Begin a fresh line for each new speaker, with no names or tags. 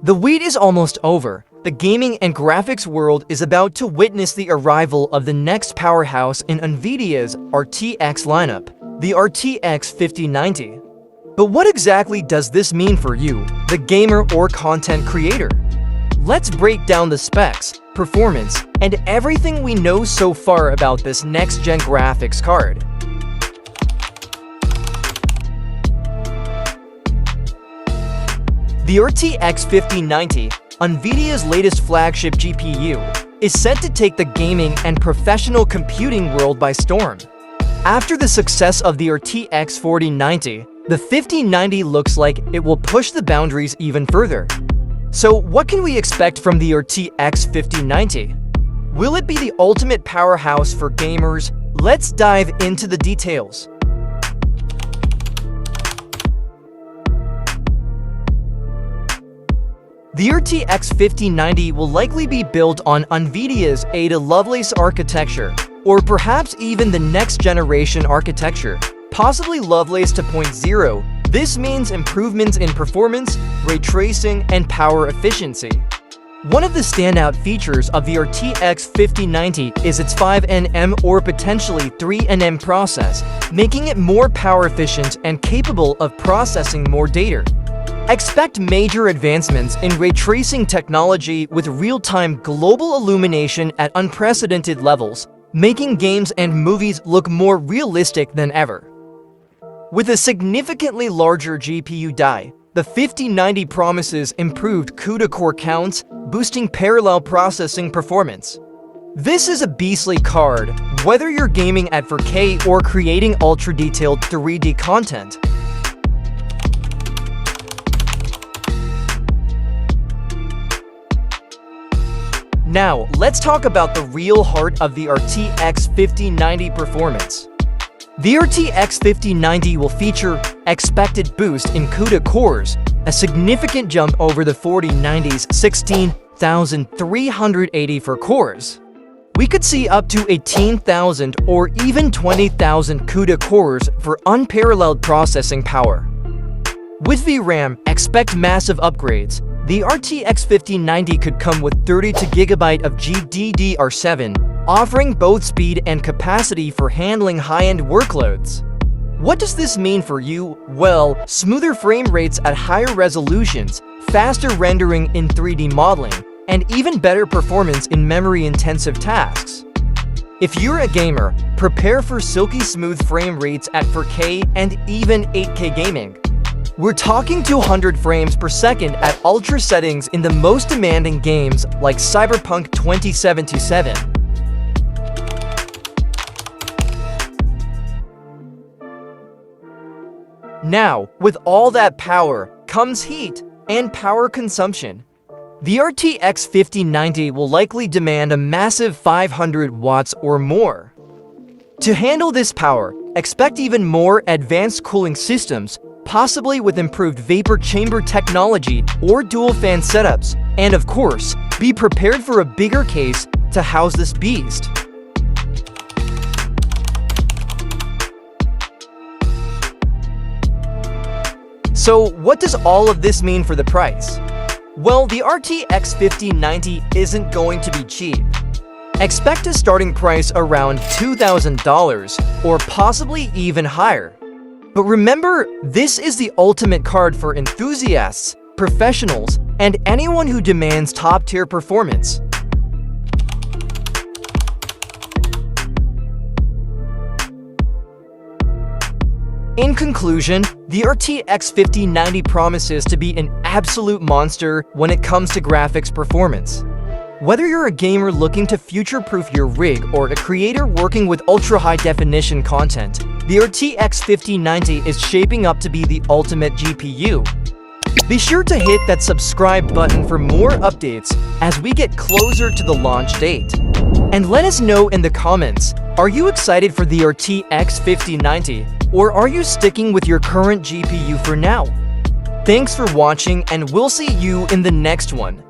The wait is almost over. The gaming and graphics world is about to witness the arrival of the next powerhouse in NVIDIA's RTX lineup, the RTX 5090. But what exactly does this mean for you, the gamer or content creator? Let's break down the specs, performance, and everything we know so far about this next-gen graphics card. The RTX 5090, NVIDIA's latest flagship GPU, is set to take the gaming and professional computing world by storm. After the success of the RTX 4090, the 5090 looks like it will push the boundaries even further. So what can we expect from the RTX 5090? Will it be the ultimate powerhouse for gamers? Let's dive into the details. The RTX 5090 will likely be built on NVIDIA's Ada Lovelace architecture, or perhaps even the next-generation architecture, possibly Lovelace 2.0. This means improvements in performance, ray tracing, and power efficiency. One of the standout features of the RTX 5090 is its 5nm or potentially 3nm process, making it more power efficient and capable of processing more data. Expect major advancements in ray tracing technology with real-time global illumination at unprecedented levels, making games and movies look more realistic than ever. With a significantly larger GPU die, the 5090 promises improved CUDA core counts, boosting parallel processing performance. This is a beastly card, whether you're gaming at 4K or creating ultra-detailed 3D content. Now, let's talk about the real heart of the RTX 5090 performance. The RTX 5090 will feature expected boost in CUDA cores, a significant jump over the 4090's 16,384 cores. We could see up to 18,000 or even 20,000 CUDA cores for unparalleled processing power. With VRAM, expect massive upgrades. The RTX 5090 could come with 32GB of GDDR7, offering both speed and capacity for handling high-end workloads. What does this mean for you? Well, smoother frame rates at higher resolutions, faster rendering in 3D modeling, and even better performance in memory-intensive tasks. If you're a gamer, prepare for silky smooth frame rates at 4K and even 8K gaming. We're talking 200 frames per second at ultra settings in the most demanding games like Cyberpunk 2077. Now, with all that power comes heat and power consumption. The RTX 5090 will likely demand a massive 500 watts or more. To handle this power, expect even more advanced cooling systems, possibly with improved vapor chamber technology or dual fan setups, and of course, be prepared for a bigger case to house this beast. So, what does all of this mean for the price? Well, the RTX 5090 isn't going to be cheap. Expect a starting price around $2,000 or possibly even higher. But remember, this is the ultimate card for enthusiasts, professionals, and anyone who demands top-tier performance. In conclusion, the RTX 5090 promises to be an absolute monster when it comes to graphics performance. Whether you're a gamer looking to future-proof your rig or a creator working with ultra-high-definition content, the RTX 5090 is shaping up to be the ultimate GPU. Be sure to hit that subscribe button for more updates as we get closer to the launch date. And let us know in the comments, are you excited for the RTX 5090, or are you sticking with your current GPU for now? Thanks for watching, and we'll see you in the next one.